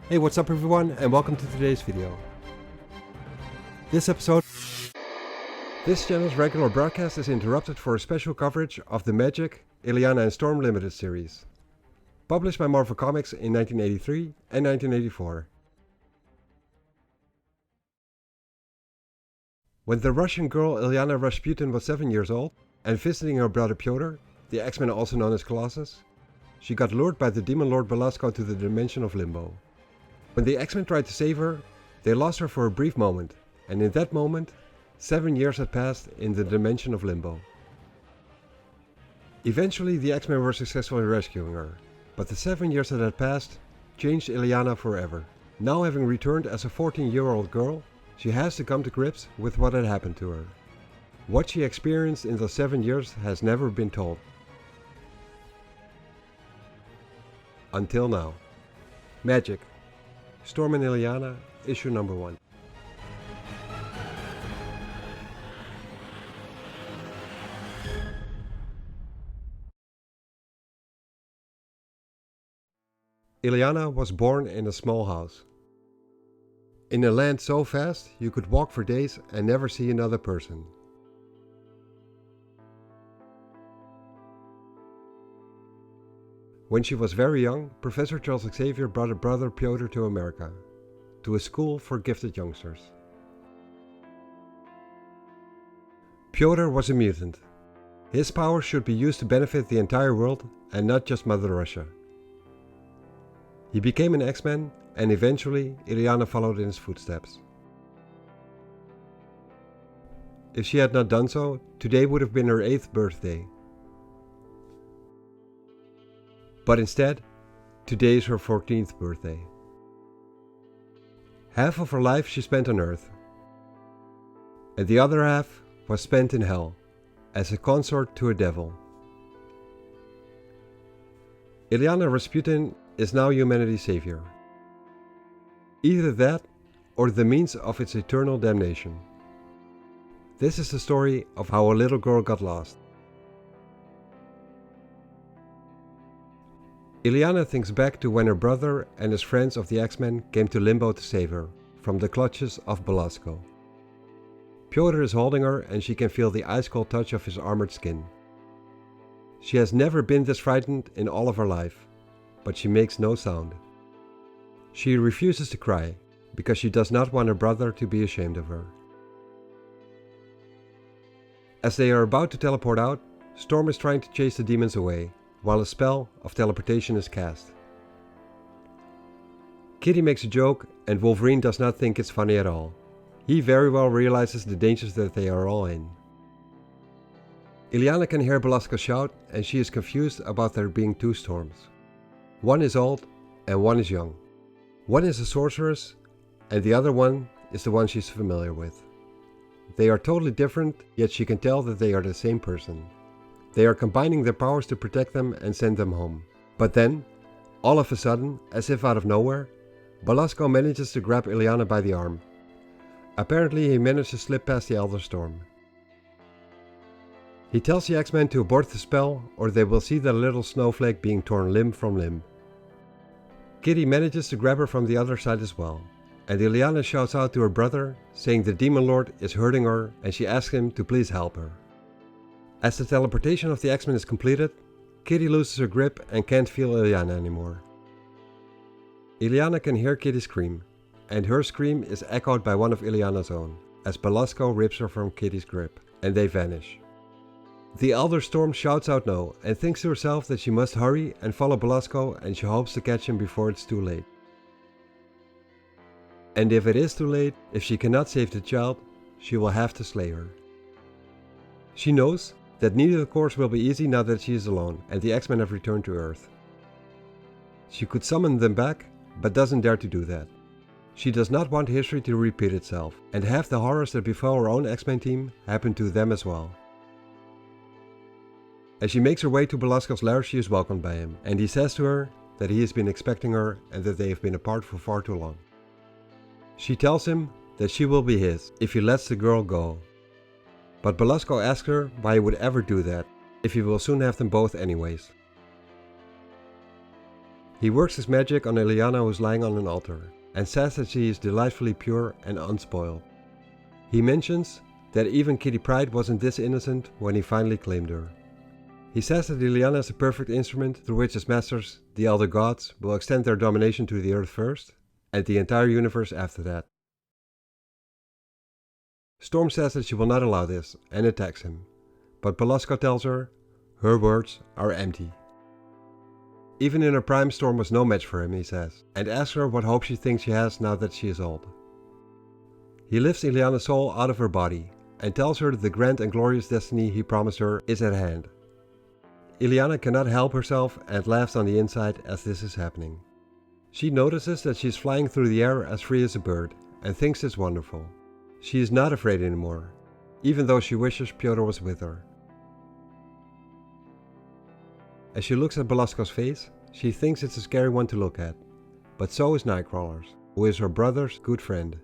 Hey, what's up everyone, and welcome to today's video. This channel's regular broadcast is interrupted for a special coverage of the Magik, Illyana and Storm Limited series, published by Marvel Comics in 1983 and 1984. When the Russian girl Illyana Rasputin was 7 years old and visiting her brother Pyotr, the X-Men also known as Colossus, she got lured by the demon lord Belasco to the dimension of Limbo. When the X-Men tried to save her, they lost her for a brief moment, and in that moment, 7 years had passed in the dimension of Limbo. Eventually the X-Men were successful in rescuing her, but the 7 years that had passed changed Illyana forever. Now having returned as a 14-year-old girl, she has to come to grips with what had happened to her. What she experienced in those 7 years has never been told. Until now. Magik, Storm and Illyana, issue number 1. Illyana was born in a small house. In a land so vast you could walk for days and never see another person. When she was very young, Professor Charles Xavier brought her brother Pyotr to America, to a school for gifted youngsters. Pyotr was a mutant. His powers should be used to benefit the entire world and not just Mother Russia. He became an X-Man, and eventually Illyana followed in his footsteps. If she had not done so, today would have been her 8th birthday. But instead, today is her 14th birthday. Half of her life she spent on Earth, and the other half was spent in Hell, as a consort to a devil. Illyana Rasputin is now humanity's savior. Either that, or the means of its eternal damnation. This is the story of how a little girl got lost. Illyana thinks back to when her brother and his friends of the X-Men came to Limbo to save her from the clutches of Belasco. Pyotr is holding her and she can feel the ice-cold touch of his armored skin. She has never been this frightened in all of her life, but she makes no sound. She refuses to cry, because she does not want her brother to be ashamed of her. As they are about to teleport out, Storm is trying to chase the demons away, while a spell of teleportation is cast. Kitty makes a joke and Wolverine does not think it's funny at all. He very well realizes the dangers that they are all in. Illyana can hear Belasco shout and she is confused about there being 2 Storms. One is old and one is young. One is a sorceress and the other one is the one she's familiar with. They are totally different, yet she can tell that they are the same person. They are combining their powers to protect them and send them home. But then, all of a sudden, as if out of nowhere, Belasco manages to grab Illyana by the arm. Apparently he managed to slip past the Elder Storm. He tells the X-Men to abort the spell or they will see the little snowflake being torn limb from limb. Kitty manages to grab her from the other side as well, and Illyana shouts out to her brother, saying the Demon Lord is hurting her and she asks him to please help her. As the teleportation of the X-Men is completed, Kitty loses her grip and can't feel Illyana anymore. Illyana can hear Kitty scream, and her scream is echoed by one of Illyana's own, as Belasco rips her from Kitty's grip, and they vanish. The Elder Storm shouts out no, and thinks to herself that she must hurry and follow Belasco, and she hopes to catch him before it's too late. And if it is too late, if she cannot save the child, she will have to slay her. She knows that neither course will be easy now that she is alone and the X-Men have returned to Earth. She could summon them back, but doesn't dare to do that. She does not want history to repeat itself, and half the horrors that befell her own X-Men team happen to them as well. As she makes her way to Belasco's lair, she is welcomed by him, and he says to her that he has been expecting her and that they have been apart for far too long. She tells him that she will be his if he lets the girl go. But Belasco asks her why he would ever do that, if he will soon have them both anyways. He works his magic on Illyana, who's lying on an altar, and says that she is delightfully pure and unspoiled. He mentions that even Kitty Pryde wasn't this innocent when he finally claimed her. He says that Illyana is a perfect instrument through which his masters, the Elder Gods, will extend their domination to the Earth first, and the entire universe after that. Storm says that she will not allow this, and attacks him, but Belasco tells her words are empty. Even in her prime, Storm was no match for him, he says, and asks her what hope she thinks she has now that she is old. He lifts Illyana's soul out of her body, and tells her that the grand and glorious destiny he promised her is at hand. Illyana cannot help herself and laughs on the inside as this is happening. She notices that she is flying through the air as free as a bird, and thinks it's wonderful. She is not afraid anymore, even though she wishes Pyotr was with her. As she looks at Belasco's face, she thinks it's a scary one to look at, but so is Nightcrawler's, who is her brother's good friend.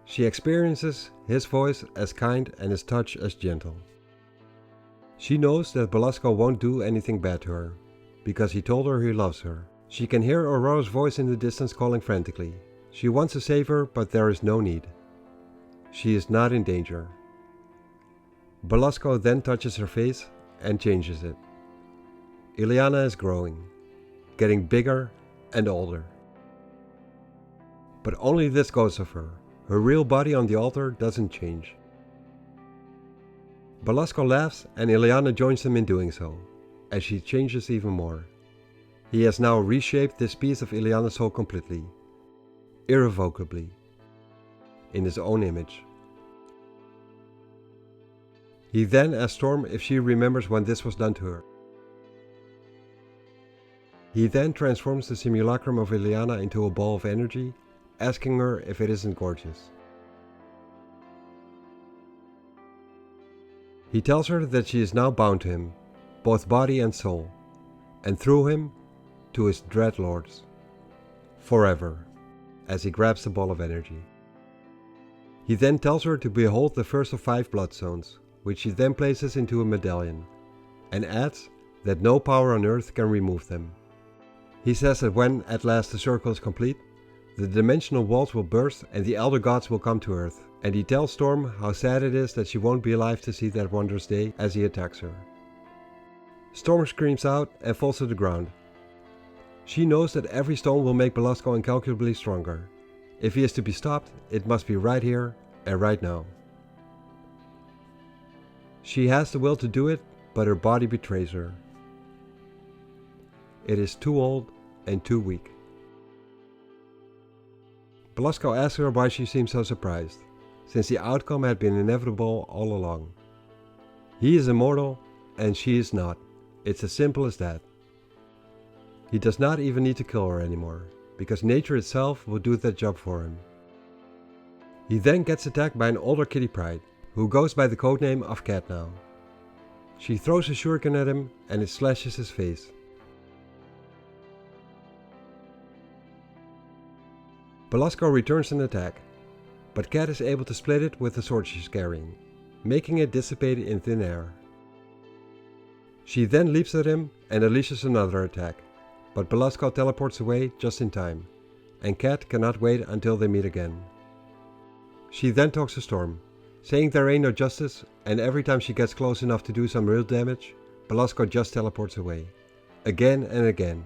She experiences his voice as kind and his touch as gentle. She knows that Belasco won't do anything bad to her, because he told her he loves her. She can hear Aurora's voice in the distance calling frantically. She wants to save her, but there is no need. She is not in danger. Belasco then touches her face and changes it. Illyana is growing, getting bigger and older. But only this goes of her. Her real body on the altar doesn't change. Belasco laughs and Illyana joins him in doing so, as she changes even more. He has now reshaped this piece of Illyana's soul completely, irrevocably, in his own image. He then asks Storm if she remembers when this was done to her. He then transforms the simulacrum of Illyana into a ball of energy, asking her if it isn't gorgeous. He tells her that she is now bound to him, both body and soul, and through him to his dread lords, forever, as he grabs the ball of energy. He then tells her to behold the first of 5 bloodstones, which she then places into a medallion, and adds that no power on earth can remove them. He says that when at last the circle is complete, the dimensional walls will burst and the Elder Gods will come to Earth, and he tells Storm how sad it is that she won't be alive to see that wondrous day as he attacks her. Storm screams out and falls to the ground. She knows that every stone will make Belasco incalculably stronger. If he is to be stopped, it must be right here and right now. She has the will to do it, but her body betrays her. It is too old and too weak. Belasco asks her why she seems so surprised, since the outcome had been inevitable all along. He is immortal and she is not. It's as simple as that. He does not even need to kill her anymore, because nature itself will do that job for him. He then gets attacked by an older Kitty Pryde, who goes by the codename of Cat now. She throws a shuriken at him and it slashes his face. Belasco returns an attack, but Cat is able to split it with the sword she's carrying, making it dissipate in thin air. She then leaps at him and unleashes another attack, but Belasco teleports away just in time, and Cat cannot wait until they meet again. She then talks to Storm, saying there ain't no justice, and every time she gets close enough to do some real damage, Belasco just teleports away, again and again.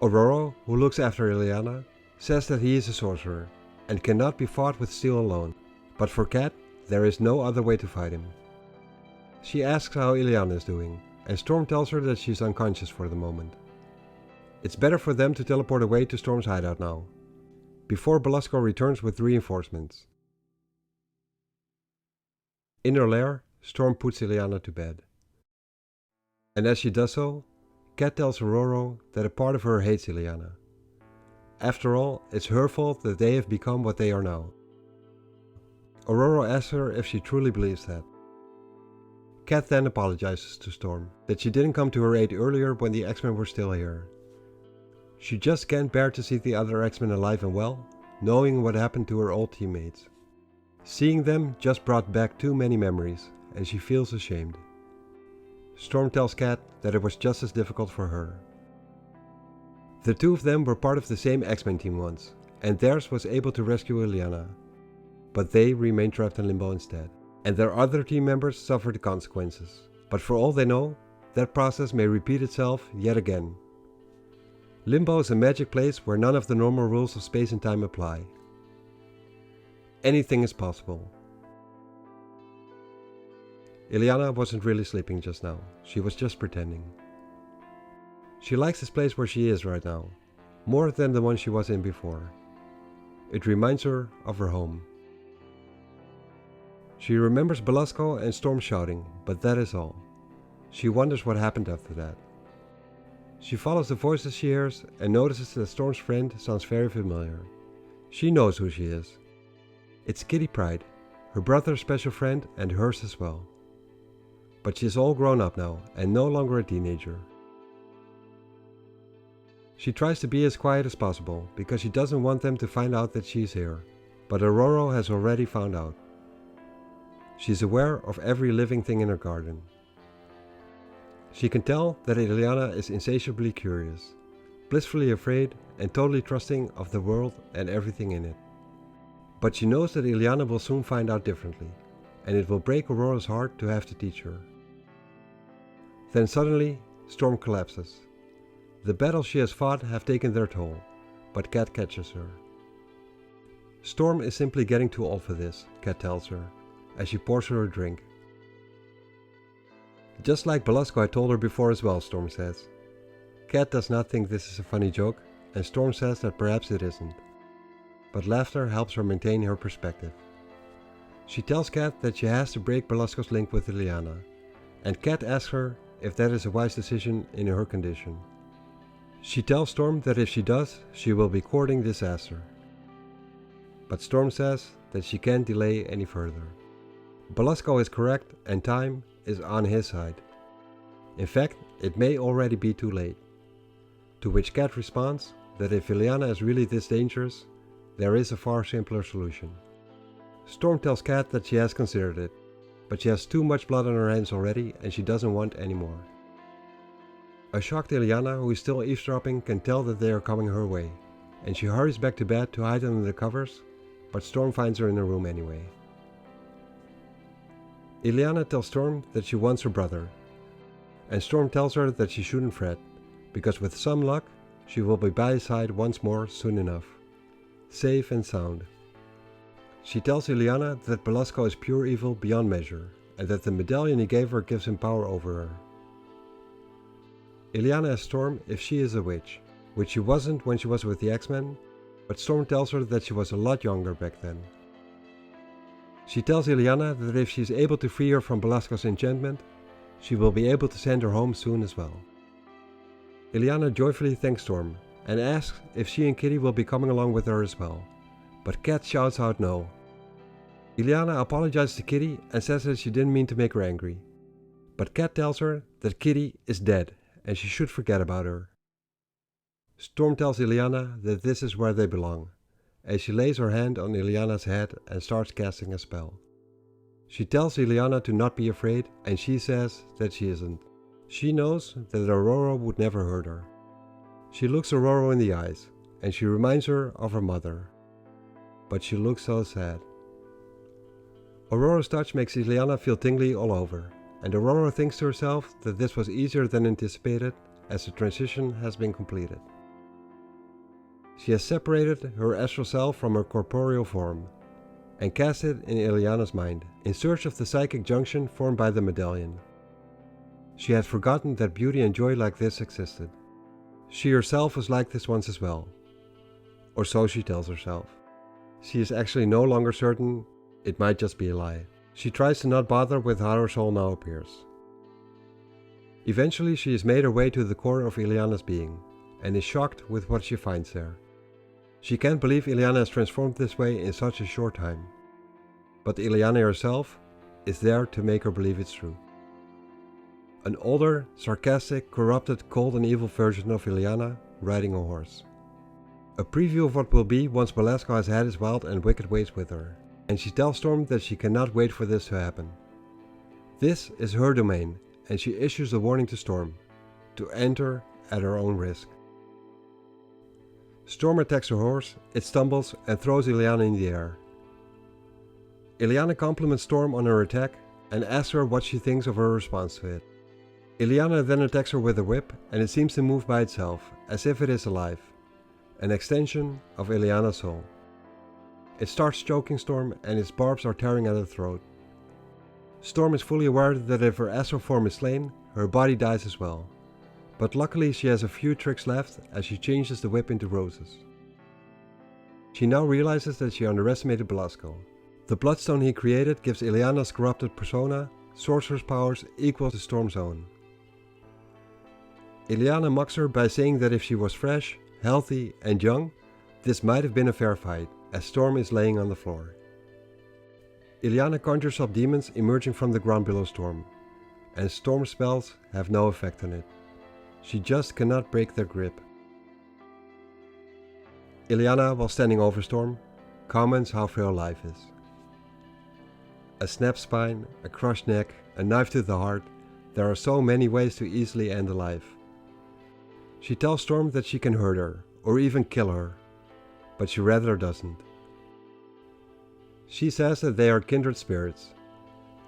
Aurora, who looks after Illyana, says that he is a sorcerer, and cannot be fought with steel alone, but for Cat, there is no other way to fight him. She asks how Illyana is doing, and Storm tells her that she is unconscious for the moment. It's better for them to teleport away to Storm's hideout now, before Belasco returns with reinforcements. In her lair, Storm puts Illyana to bed. And as she does so, Cat tells Aurora that a part of her hates Illyana. After all, it's her fault that they have become what they are now. Aurora asks her if she truly believes that. Cat then apologizes to Storm that she didn't come to her aid earlier when the X-Men were still here. She just can't bear to see the other X-Men alive and well, knowing what happened to her old teammates. Seeing them just brought back too many memories, and she feels ashamed. Storm tells Cat that it was just as difficult for her. The two of them were part of the same X-Men team once, and theirs was able to rescue Illyana. But they remained trapped in Limbo instead, and their other team members suffered the consequences. But for all they know, that process may repeat itself yet again. Limbo is a magic place where none of the normal rules of space and time apply. Anything is possible. Illyana wasn't really sleeping just now, she was just pretending. She likes this place where she is right now, more than the one she was in before. It reminds her of her home. She remembers Belasco and Storm shouting, but that is all. She wonders what happened after that. She follows the voices she hears and notices that Storm's friend sounds very familiar. She knows who she is. It's Kitty Pryde, her brother's special friend and hers as well. But she is all grown up now and no longer a teenager. She tries to be as quiet as possible because she doesn't want them to find out that she's here, but Aurora has already found out. She's aware of every living thing in her garden. She can tell that Illyana is insatiably curious, blissfully afraid and totally trusting of the world and everything in it. But she knows that Illyana will soon find out differently, and it will break Aurora's heart to have to teach her. Then suddenly, Storm collapses. The battles she has fought have taken their toll, but Cat catches her. Storm is simply getting too old for this, Cat tells her, as she pours her a drink. Just like Belasco had told her before as well, Storm says. Cat does not think this is a funny joke, and Storm says that perhaps it isn't. But laughter helps her maintain her perspective. She tells Cat that she has to break Belasco's link with Illyana, and Cat asks her if that is a wise decision in her condition. She tells Storm that if she does, she will be courting disaster. But Storm says that she can't delay any further. Belasco is correct and time is on his side. In fact, it may already be too late. To which Cat responds that if Illyana is really this dangerous, there is a far simpler solution. Storm tells Cat that she has considered it, but she has too much blood on her hands already and she doesn't want any more. A shocked Illyana, who is still eavesdropping, can tell that they are coming her way, and she hurries back to bed to hide under the covers, but Storm finds her in her room anyway. Illyana tells Storm that she wants her brother, and Storm tells her that she shouldn't fret, because with some luck, she will be by his side once more soon enough, safe and sound. She tells Illyana that Belasco is pure evil beyond measure, and that the medallion he gave her gives him power over her. Illyana asks Storm if she is a witch, which she wasn't when she was with the X-Men, but Storm tells her that she was a lot younger back then. She tells Illyana that if she is able to free her from Belasco's enchantment, she will be able to send her home soon as well. Illyana joyfully thanks Storm and asks if she and Kitty will be coming along with her as well, but Cat shouts out no. Illyana apologizes to Kitty and says that she didn't mean to make her angry, but Cat tells her that Kitty is dead and she should forget about her. Storm tells Illyana that this is where they belong, as she lays her hand on Illyana's head and starts casting a spell. She tells Illyana to not be afraid, and she says that she isn't. She knows that Aurora would never hurt her. She looks Aurora in the eyes, and she reminds her of her mother. But she looks so sad. Aurora's touch makes Illyana feel tingly all over, and Aurora thinks to herself that this was easier than anticipated, as the transition has been completed. She has separated her astral self from her corporeal form, and cast it in Illyana's mind, in search of the psychic junction formed by the medallion. She had forgotten that beauty and joy like this existed. She herself was like this once as well. Or so she tells herself. She is actually no longer certain, it might just be a lie. She tries to not bother with how her soul now appears. Eventually she has made her way to the core of Illyana's being, and is shocked with what she finds there. She can't believe Illyana has transformed this way in such a short time. But Illyana herself is there to make her believe it's true. An older, sarcastic, corrupted, cold and evil version of Illyana riding a horse. A preview of what will be once Belasco has had his wild and wicked ways with her, and she tells Storm that she cannot wait for this to happen. This is her domain, and she issues a warning to Storm to enter at her own risk. Storm attacks her horse, it stumbles and throws Illyana in the air. Illyana compliments Storm on her attack and asks her what she thinks of her response to it. Illyana then attacks her with a whip and it seems to move by itself, as if it is alive, an extension of Illyana's soul. It starts choking Storm and its barbs are tearing at her throat. Storm is fully aware that if her astral form is slain, her body dies as well. But luckily she has a few tricks left as she changes the whip into roses. She now realizes that she underestimated Belasco. The bloodstone he created gives Illyana's corrupted persona sorcerer's powers equal to Storm's own. Illyana mocks her by saying that if she was fresh, healthy and young, this might have been a fair fight, as Storm is laying on the floor. Illyana conjures up demons emerging from the ground below Storm, and Storm's spells have no effect on it. She just cannot break their grip. Illyana, while standing over Storm, comments how frail life is. A snapped spine, a crushed neck, a knife to the heart, there are so many ways to easily end a life. She tells Storm that she can hurt her, or even kill her, but she rather doesn't. She says that they are kindred spirits,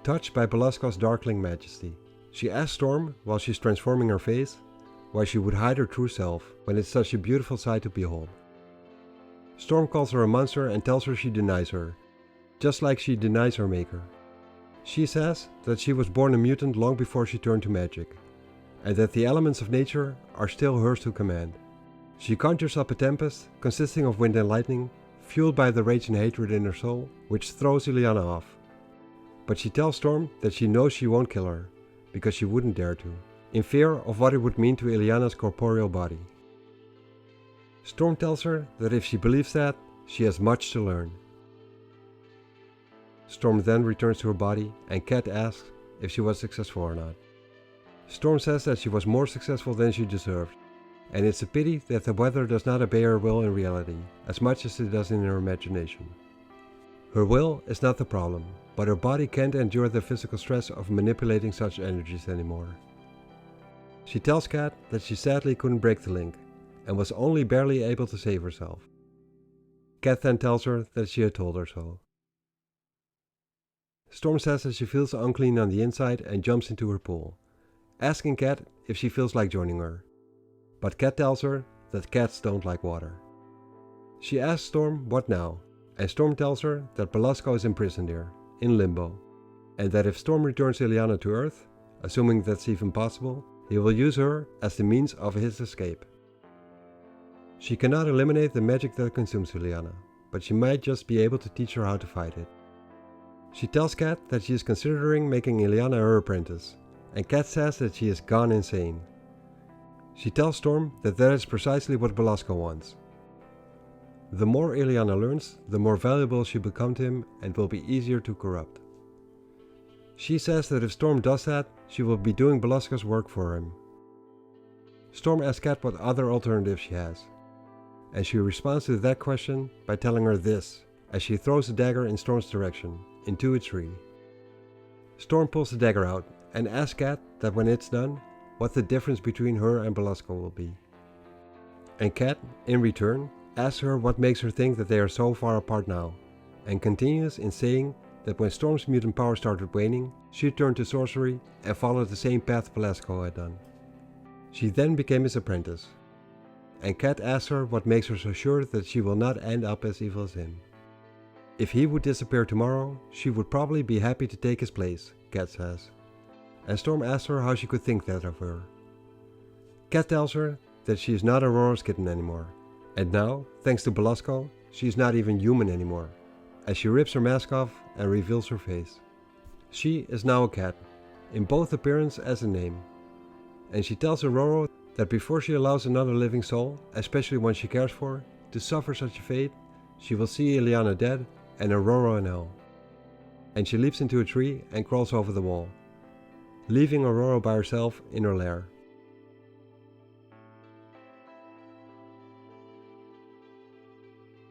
touched by Belasco's darkling majesty. She asks Storm, while she's transforming her face, why she would hide her true self when it's such a beautiful sight to behold. Storm calls her a monster and tells her she denies her, just like she denies her maker. She says that she was born a mutant long before she turned to magic, and that the elements of nature are still hers to command. She conjures up a tempest consisting of wind and lightning, fueled by the rage and hatred in her soul, which throws Illyana off. But she tells Storm that she knows she won't kill her, because she wouldn't dare to, in fear of what it would mean to Illyana's corporeal body. Storm tells her that if she believes that, she has much to learn. Storm then returns to her body, and Cat asks if she was successful or not. Storm says that she was more successful than she deserved, and it's a pity that the weather does not obey her will in reality, as much as it does in her imagination. Her will is not the problem, but her body can't endure the physical stress of manipulating such energies anymore. She tells Cat that she sadly couldn't break the link, and was only barely able to save herself. Cat then tells her that she had told her so. Storm says that she feels unclean on the inside and jumps into her pool, asking Cat if she feels like joining her. But Cat tells her that cats don't like water. She asks Storm what now, and Storm tells her that Belasco is imprisoned here, in Limbo, and that if Storm returns Illyana to Earth, assuming that's even possible, he will use her as the means of his escape. She cannot eliminate the magic that consumes Illyana, but she might just be able to teach her how to fight it. She tells Cat that she is considering making Illyana her apprentice, and Cat says that she is gone insane. She tells Storm that that is precisely what Belasco wants. The more Illyana learns, the more valuable she becomes to him and will be easier to corrupt. She says that if Storm does that, she will be doing Belasco's work for him. Storm asks Cat what other alternatives she has, and she responds to that question by telling her this, as she throws a dagger in Storm's direction, into a tree. Storm pulls the dagger out and asks Cat that when it's done, what the difference between her and Belasco will be. And Cat, in return, asks her what makes her think that they are so far apart now, and continues in saying that when Storm's mutant power started waning, she turned to sorcery and followed the same path Belasco had done. She then became his apprentice, and Cat asks her what makes her so sure that she will not end up as evil as him. If he would disappear tomorrow, she would probably be happy to take his place, Cat says, and Storm asks her how she could think that of her. Cat tells her that she is not Aurora's kitten anymore, and now, thanks to Belasco, she is not even human anymore, as she rips her mask off and reveals her face. She is now a cat, in both appearance as a name, and she tells Aurora that before she allows another living soul, especially one she cares for, to suffer such a fate, she will see Illyana dead and Aurora in hell. And she leaps into a tree and crawls over the wall, leaving Aurora by herself in her lair.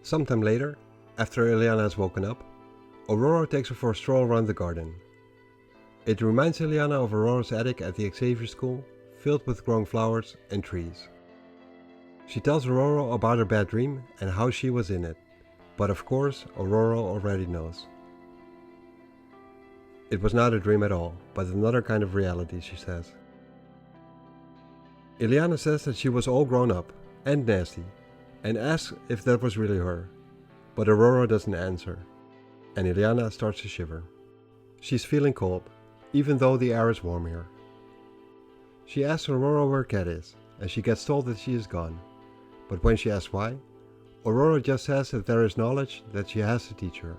Sometime later, after Illyana has woken up, Aurora takes her for a stroll around the garden. It reminds Iliana of Aurora's attic at the Xavier School, filled with growing flowers and trees. She tells Aurora about her bad dream and how she was in it, but of course Aurora already knows. It was not a dream at all, but another kind of reality, she says. Illyana says that she was all grown up and nasty, and asks if that was really her, but Aurora doesn't answer, and Illyana starts to shiver. She's feeling cold, even though the air is warm here. She asks Aurora where Cat is, and she gets told that she is gone, but when she asks why, Aurora just says that there is knowledge that she has to teach her.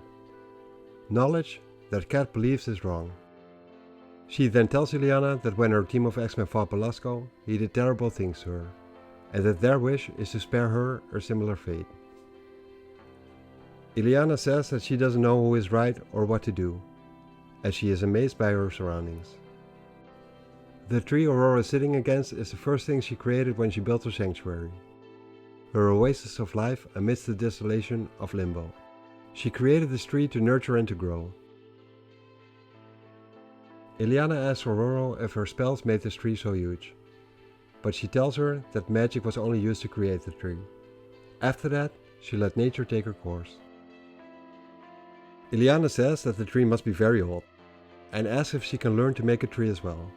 Knowledge that Cat believes is wrong. She then tells Illyana that when her team of X-Men fought Belasco, he did terrible things to her, and that their wish is to spare her a similar fate. Illyana says that she doesn't know who is right or what to do, as she is amazed by her surroundings. The tree Aurora is sitting against is the first thing she created when she built her sanctuary, her oasis of life amidst the desolation of Limbo. She created this tree to nurture and to grow. Illyana asks Aurora if her spells made this tree so huge, but she tells her that magic was only used to create the tree. After that, she let nature take her course. Illyana says that the tree must be very old, and asks if she can learn to make a tree as well,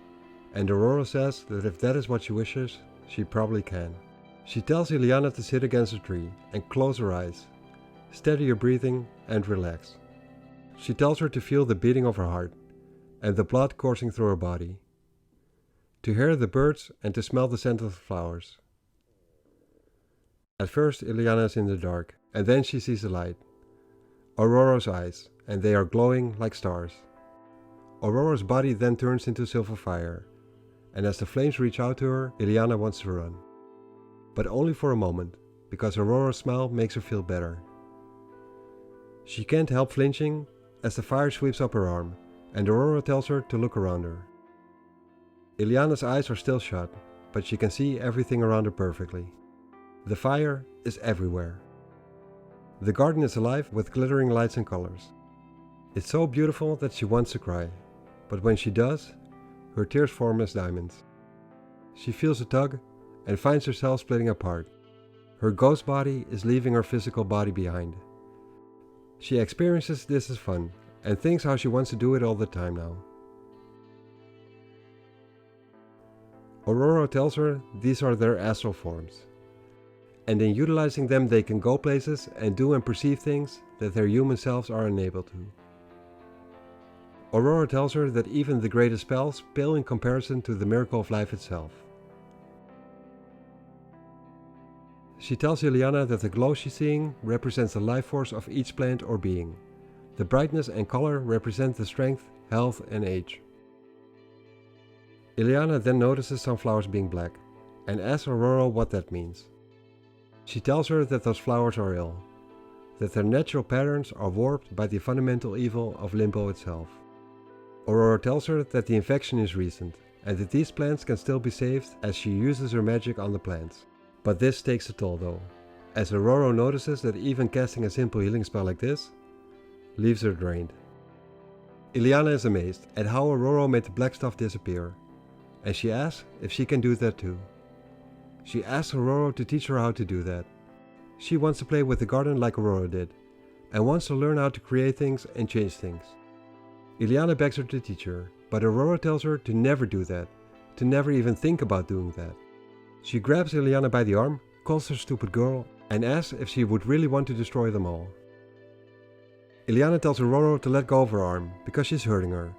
and Aurora says that if that is what she wishes, she probably can. She tells Illyana to sit against the tree and close her eyes, steady your breathing and relax. She tells her to feel the beating of her heart, and the blood coursing through her body, to hear the birds and to smell the scent of the flowers. At first Illyana is in the dark, and then she sees the light, Aurora's eyes, and they are glowing like stars. Aurora's body then turns into silver fire, and as the flames reach out to her, Illyana wants to run. But only for a moment, because Aurora's smile makes her feel better. She can't help flinching as the fire sweeps up her arm, and Aurora tells her to look around her. Illyana's eyes are still shut, but she can see everything around her perfectly. The fire is everywhere. The garden is alive with glittering lights and colors. It's so beautiful that she wants to cry, but when she does, her tears form as diamonds. She feels a tug and finds herself splitting apart. Her ghost body is leaving her physical body behind. She experiences this as fun, and thinks how she wants to do it all the time now. Aurora tells her these are their astral forms, and in utilizing them they can go places and do and perceive things that their human selves are unable to. Aurora tells her that even the greatest spells pale in comparison to the miracle of life itself. She tells Illyana that the glow she's seeing represents the life force of each plant or being. The brightness and color represent the strength, health and age. Illyana then notices some flowers being black, and asks Aurora what that means. She tells her that those flowers are ill, that their natural patterns are warped by the fundamental evil of Limbo itself. Aurora tells her that the infection is recent, and that these plants can still be saved as she uses her magic on the plants. But this takes a toll though, as Aurora notices that even casting a simple healing spell like this leaves her drained. Illyana is amazed at how Aurora made the black stuff disappear, and she asks if she can do that too. She asks Aurora to teach her how to do that. She wants to play with the garden like Aurora did, and wants to learn how to create things and change things. Illyana begs her to teach her, but Aurora tells her to never do that, to never even think about doing that. She grabs Illyana by the arm, calls her stupid girl, and asks if she would really want to destroy them all. Illyana tells Aurora to let go of her arm, because she's hurting her,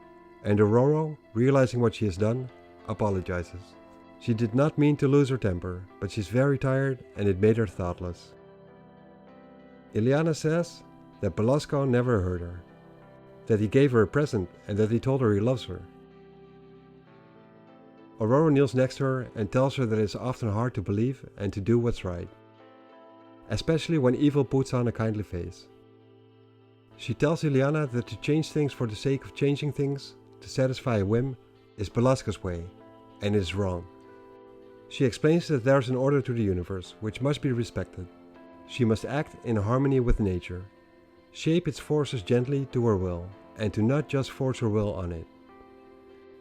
and Aurora, realizing what she has done, apologizes. She did not mean to lose her temper, but she's very tired and it made her thoughtless. Illyana says that Belasco never hurt her, that he gave her a present and that he told her he loves her. Aurora kneels next to her and tells her that it is often hard to believe and to do what's right, especially when evil puts on a kindly face. She tells Illyana that to change things for the sake of changing things, to satisfy a whim, is Belasco's way, and is wrong. She explains that there is an order to the universe, which must be respected. She must act in harmony with nature, shape its forces gently to her will, and to not just force her will on it.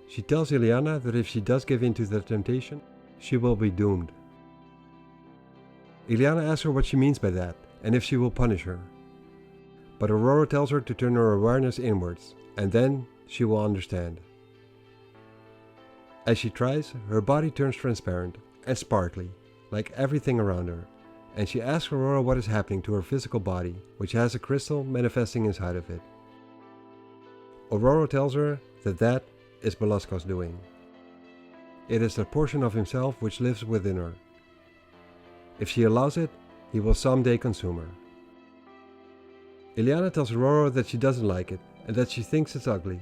She tells Iliana that if she does give in to the temptation, she will be doomed. Iliana asks her what she means by that, and if she will punish her. But Aurora tells her to turn her awareness inwards, and then she will understand. As she tries, her body turns transparent and sparkly, like everything around her, and she asks Aurora what is happening to her physical body, which has a crystal manifesting inside of it. Aurora tells her that that is Belasco's doing. It is the portion of himself which lives within her. If she allows it, he will someday consume her. Iliana tells Aurora that she doesn't like it and that she thinks it's ugly.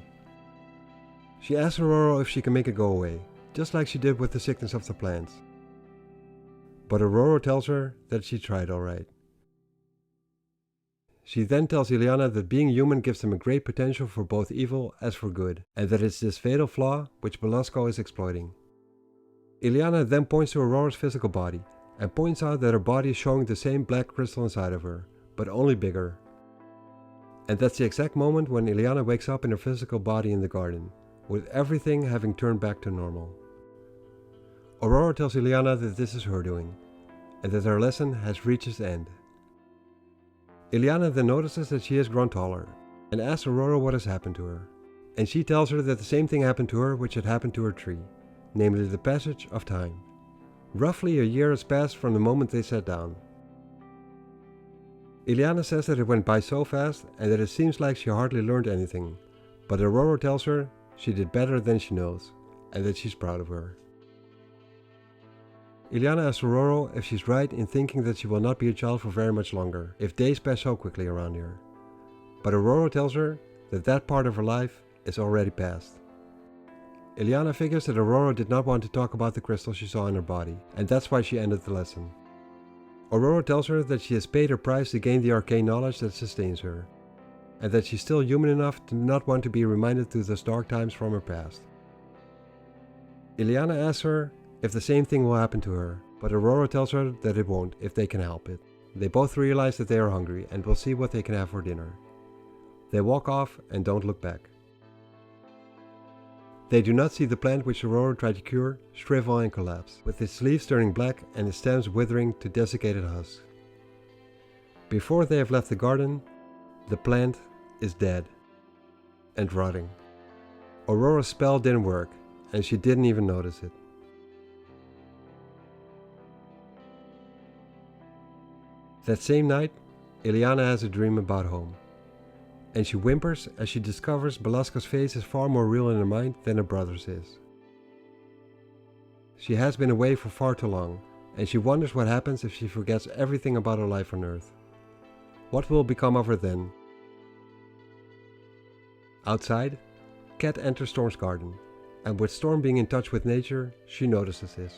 She asks Aurora if she can make it go away, just like she did with the sickness of the plants. But Aurora tells her that she tried alright. She then tells Illyana that being human gives them a great potential for both evil as for good, and that it's this fatal flaw which Belasco is exploiting. Illyana then points to Aurora's physical body, and points out that her body is showing the same black crystal inside of her, but only bigger. And that's the exact moment when Illyana wakes up in her physical body in the garden, with everything having turned back to normal. Aurora tells Illyana that this is her doing, and that her lesson has reached its end. Illyana then notices that she has grown taller, and asks Aurora what has happened to her, and she tells her that the same thing happened to her which had happened to her tree, namely the passage of time. Roughly a year has passed from the moment they sat down. Illyana says that it went by so fast and that it seems like she hardly learned anything, but Aurora tells her she did better than she knows, and that she's proud of her. Illyana asks Aurora if she's right in thinking that she will not be a child for very much longer, if days pass so quickly around here. But Aurora tells her that that part of her life is already past. Illyana figures that Aurora did not want to talk about the crystal she saw in her body, and that's why she ended the lesson. Aurora tells her that she has paid her price to gain the arcane knowledge that sustains her, and that she's still human enough to not want to be reminded to those dark times from her past. Illyana asks her if the same thing will happen to her, but Aurora tells her that it won't if they can help it. They both realize that they are hungry and will see what they can have for dinner. They walk off and don't look back. They do not see the plant which Aurora tried to cure shrivel and collapse, with its leaves turning black and its stems withering to desiccated husks. Before they have left the garden, the plant is dead and rotting. Aurora's spell didn't work, and she didn't even notice it. That same night, Illyana has a dream about home, and she whimpers as she discovers Belasco's face is far more real in her mind than her brother's is. She has been away for far too long, and she wonders what happens if she forgets everything about her life on Earth. What will become of her then? Outside, Cat enters Storm's garden, and with Storm being in touch with nature, she notices this.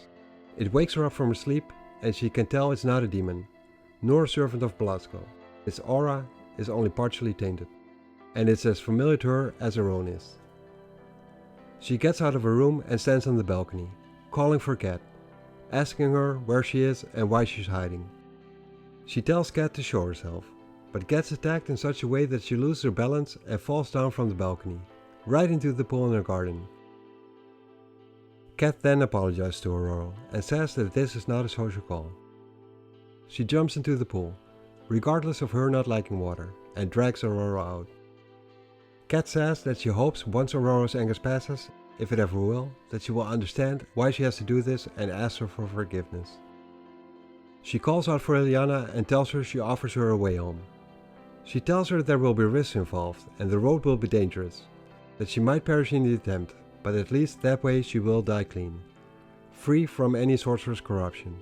It wakes her up from her sleep, and she can tell it's not a demon, nor a servant of Belasco. Its aura is only partially tainted, and it's as familiar to her as her own is. She gets out of her room and stands on the balcony, calling for Cat, asking her where she is and why she's hiding. She tells Cat to show herself, but gets attacked in such a way that she loses her balance and falls down from the balcony, right into the pool in her garden. Cat then apologizes to Aurora and says that this is not a social call. She jumps into the pool, regardless of her not liking water, and drags Aurora out. Cat says that she hopes once Aurora's anger passes, if it ever will, that she will understand why she has to do this and asks her for forgiveness. She calls out for Illyana and tells her she offers her a way home. She tells her there will be risks involved and the road will be dangerous, that she might perish in the attempt, but at least that way she will die clean, free from any sorcerer's corruption.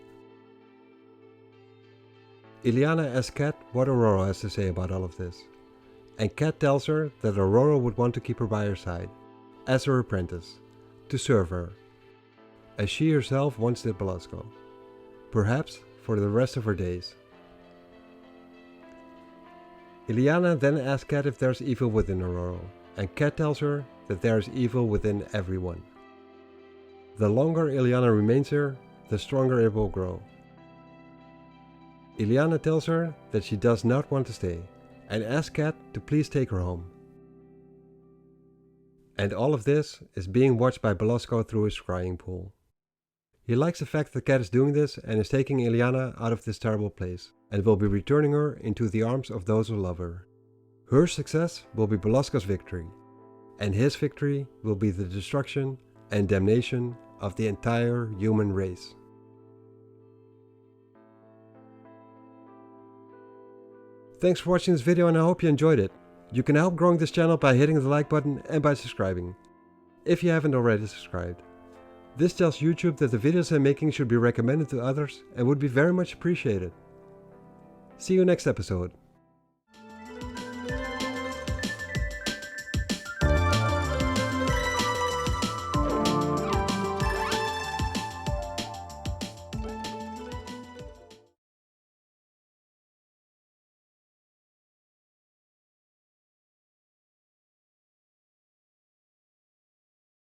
Illyana asks Cat what Aurora has to say about all of this, and Cat tells her that Aurora would want to keep her by her side, as her apprentice, to serve her, as she herself once did Belasco, perhaps for the rest of her days. Illyana then asks Cat if there's evil within Aurora, and Cat tells her that there is evil within everyone. The longer Illyana remains here, the stronger it will grow. Illyana tells her that she does not want to stay, and asks Cat to please take her home. And all of this is being watched by Belasco through his scrying pool. He likes the fact that Cat is doing this and is taking Illyana out of this terrible place, and will be returning her into the arms of those who love her. Her success will be Belasco's victory, and his victory will be the destruction and damnation of the entire human race. Thanks for watching this video, and I hope you enjoyed it. You can help growing this channel by hitting the like button and by subscribing, if you haven't already subscribed. This tells YouTube that the videos I'm making should be recommended to others and would be very much appreciated. See you next episode.